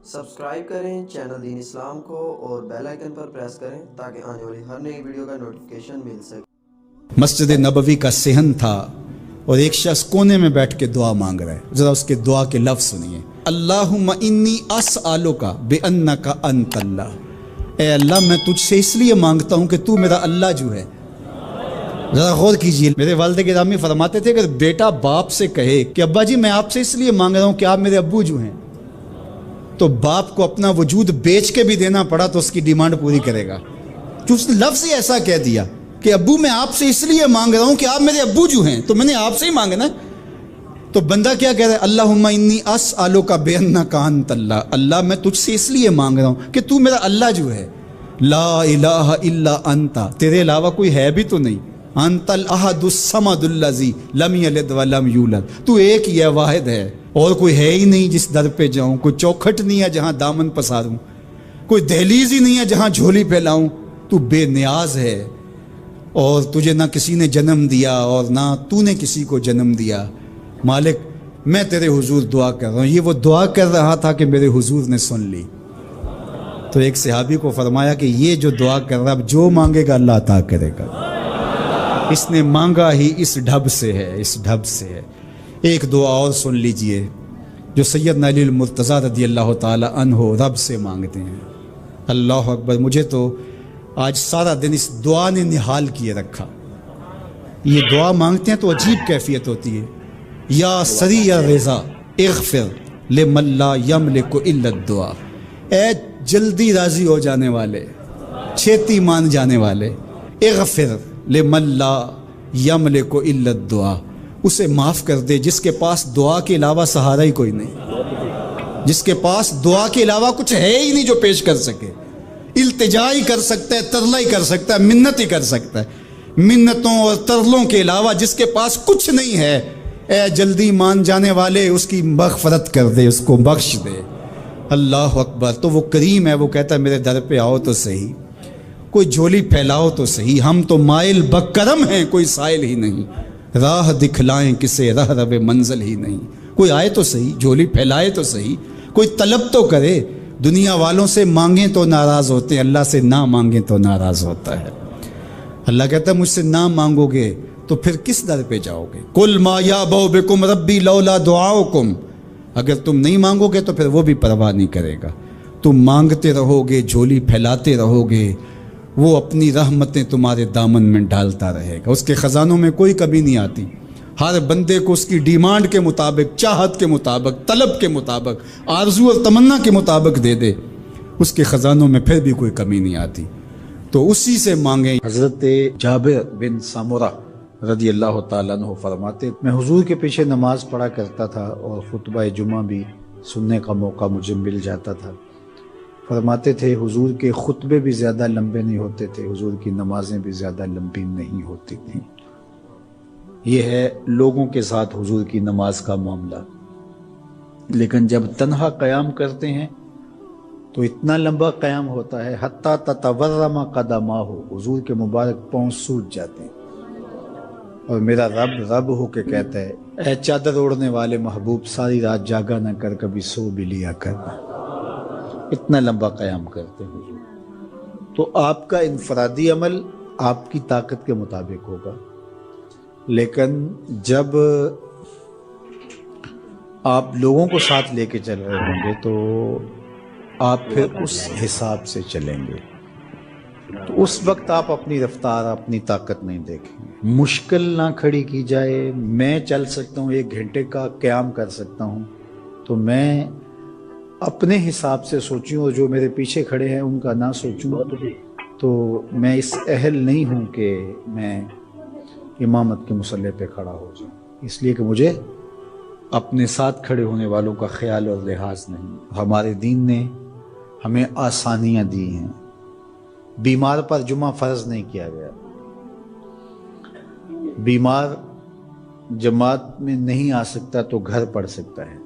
Subscribe کریں channel then اسلام کو اور بیل آئیکن پر پریس کریں تاکہ آنے والی ہر نئی ویڈیو کا نوٹیفیکیشن مل سکے۔ مسجد نبوی کا صحن تھا اور ایک شخص کونے میں بیٹھ کے دعا مانگ رہا ہے، ذرا اس کے دعا کے لفظ سنیے۔ اللہم انی اسألک بانک انت اللہ، اے اللہ میں تجھ سے اس لیے مانگتا ہوں کہ تو میرا اللہ جو ہے۔ ذرا غور کیجئے، میرے والد گرامی فرماتے تھے کہ بیٹا باپ سے کہے کہ ابا جی میں آپ سے اس لیے مانگ رہا ہوں کہ آپ میرے ابو جو ہیں، تو باپ کو اپنا وجود بیچ کے بھی دینا پڑا تو اس کی ڈیمانڈ پوری کرے گا، جو اس نے لفظ ہی ایسا کہہ دیا کہ ابو میں آپ سے اس لیے مانگ رہا ہوں کہ آپ میرے ابو جو ہیں، تو میں نے آپ سے ہی مانگنا ہے۔ تو بندہ کیا کہہ رہا ہے؟ اللہم انی اسألک بانک انت اللہ، اللہ میں تجھ سے اس لیے مانگ رہا ہوں کہ تو میرا اللہ جو ہے۔ لا الہ الا انت، تیرے علاوہ کوئی ہے بھی تو نہیں۔ انت الاحد الصمد الذی لم یلد ولم یولد، تو ایک ہی ہے، واحد ہے، اور کوئی ہے ہی نہیں جس در پہ جاؤں، کوئی چوکھٹ نہیں ہے جہاں دامن پساروں، کوئی دہلیز ہی نہیں ہے جہاں جھولی پھیلاؤں، تو بے نیاز ہے، اور تجھے نہ کسی نے جنم دیا اور نہ تو نے کسی کو جنم دیا۔ مالک میں تیرے حضور دعا کر رہا ہوں۔ یہ وہ دعا کر رہا تھا کہ میرے حضور نے سن لی۔ تو ایک صحابی کو فرمایا کہ یہ جو دعا کر رہا اب جو مانگے گا اللہ عطا کرے گا، اس نے مانگا ہی اس ڈھب سے ہے، اس ڈھب سے ہے۔ ایک دعا اور سن لیجئے جو سیدنا علی المرتضیٰ رضی اللہ تعالی عنہ رب سے مانگتے ہیں۔ اللہ اکبر، مجھے تو آج سارا دن اس دعا نے نحال کیے رکھا۔ یہ دعا مانگتے ہیں تو عجیب کیفیت ہوتی ہے۔ یا سریع الرضا اغفر لمن لا یملک الا الدعاء، اے جلدی راضی ہو جانے والے، چھیتی مان جانے والے، اغفر لمن لا یملک الا الدعاء، اسے معاف کر دے جس کے پاس دعا کے علاوہ سہارا ہی کوئی نہیں، جس کے پاس دعا کے علاوہ کچھ ہے ہی نہیں جو پیش کر سکے۔ التجا ہی کر سکتا ہے، ترلا ہی کر سکتا ہے، منت ہی کر سکتا ہے۔ منتوں اور ترلوں کے علاوہ جس کے پاس کچھ نہیں ہے، اے جلدی مان جانے والے اس کی مغفرت کر دے، اس کو بخش دے۔ اللہ اکبر، تو وہ کریم ہے، وہ کہتا ہے میرے در پہ آؤ تو صحیح، کوئی جھولی پھیلاؤ تو صحیح، ہم تو مائل بکرم ہیں، کوئی سائل ہی نہیں، راہ دکھلائیں کسے رہ رب منزل ہی نہیں، کوئی آئے تو صحیح، جھولی پھیلائے تو صحیح، کوئی طلب تو کرے۔ دنیا والوں سے مانگیں تو ناراض ہوتے ہیں، اللہ سے نہ مانگیں تو ناراض ہوتا ہے۔ اللہ کہتا ہے مجھ سے نہ مانگو گے تو پھر کس در پہ جاؤ گے؟ قل ما یعبأ بکم ربی لولا دعاؤکم، اگر تم نہیں مانگو گے تو پھر وہ بھی پرواہ نہیں کرے گا۔ تم مانگتے رہو گے، جھولی پھیلاتے رہو گے، وہ اپنی رحمتیں تمہارے دامن میں ڈالتا رہے گا۔ اس کے خزانوں میں کوئی کمی نہیں آتی، ہر بندے کو اس کی ڈیمانڈ کے مطابق، چاہت کے مطابق، طلب کے مطابق، آرزو اور تمنا کے مطابق دے دے، اس کے خزانوں میں پھر بھی کوئی کمی نہیں آتی، تو اسی سے مانگیں۔ حضرت جابر بن سمرہ رضی اللہ تعالیٰ عنہ فرماتے، میں حضور کے پیچھے نماز پڑھا کرتا تھا اور خطبہ جمعہ بھی سننے کا موقع مجھے مل جاتا تھا۔ فرماتے تھے حضور کے خطبے بھی زیادہ لمبے نہیں ہوتے تھے، حضور کی نمازیں بھی زیادہ لمبی نہیں ہوتی تھیں۔ یہ ہے لوگوں کے ساتھ حضور کی نماز کا معاملہ، لیکن جب تنہا قیام کرتے ہیں تو اتنا لمبا قیام ہوتا ہے حتیٰ تتورم قدماہ، حضور کے مبارک پاؤں سوج جاتے ہیں، اور میرا رب رب ہو کے کہتا ہے اے چادر اوڑھنے والے محبوب، ساری رات جاگا نہ کر، کبھی سو بھی لیا کر۔ اتنا لمبا قیام کرتے ہیں حضور۔ تو آپ کا انفرادی عمل آپ کی طاقت کے مطابق ہوگا، لیکن جب آپ لوگوں کو ساتھ لے کے چل رہے ہوں گے تو آپ پھر اس حساب سے چلیں گے، تو اس وقت آپ اپنی رفتار، اپنی طاقت نہیں دیکھیں گے۔ مشکل نہ کھڑی کی جائے، میں چل سکتا ہوں، 1 گھنٹے کا قیام کر سکتا ہوں، تو میں اپنے حساب سے سوچوں اور جو میرے پیچھے کھڑے ہیں ان کا نہ سوچوں، تو میں اس اہل نہیں ہوں کہ میں امامت کے مصلی پہ کھڑا ہو جاؤں، اس لیے کہ مجھے اپنے ساتھ کھڑے ہونے والوں کا خیال اور لحاظ نہیں۔ ہمارے دین نے ہمیں آسانیاں دی ہیں، بیمار پر جمعہ فرض نہیں کیا گیا، بیمار جماعت میں نہیں آ سکتا تو گھر پڑھ سکتا ہے،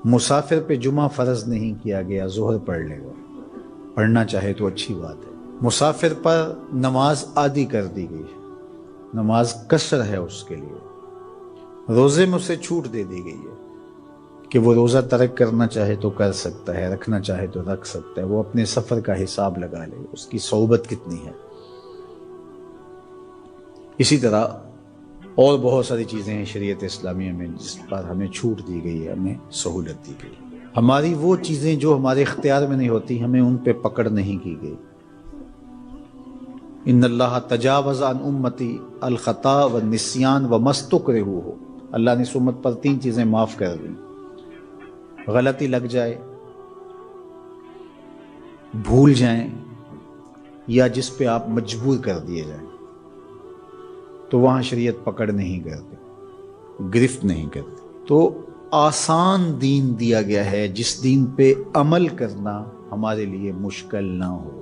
مسافر پہ جمعہ فرض نہیں کیا گیا، ظہر پڑھ لے گا، پڑھنا چاہے تو اچھی بات ہے۔ مسافر پر نماز عادی کر دی گئی ہے، نماز قصر ہے اس کے لیے، روزے میں اسے چھوٹ دے دی گئی ہے کہ وہ روزہ ترک کرنا چاہے تو کر سکتا ہے، رکھنا چاہے تو رکھ سکتا ہے، وہ اپنے سفر کا حساب لگا لے، اس کی صحبت کتنی ہے۔ اسی طرح اور بہت ساری چیزیں ہیں شریعت اسلامیہ میں جس پر ہمیں چھوٹ دی گئی ہے، ہمیں سہولت دی گئی ہے۔ ہماری وہ چیزیں جو ہمارے اختیار میں نہیں ہوتی، ہمیں ان پہ پکڑ نہیں کی گئی۔ ان اللہ تجاوز عن امتی الخطا والنسیان وما استکرہوا، اللہ نے اس امت پر 3 چیزیں معاف کر دیں: غلطی لگ جائے، بھول جائیں، یا جس پہ آپ مجبور کر دیے جائیں، تو وہاں شریعت پکڑ نہیں کرتی، گرفت نہیں کرتی۔ تو آسان دین دیا گیا ہے جس دین پہ عمل کرنا ہمارے لیے مشکل نہ ہو۔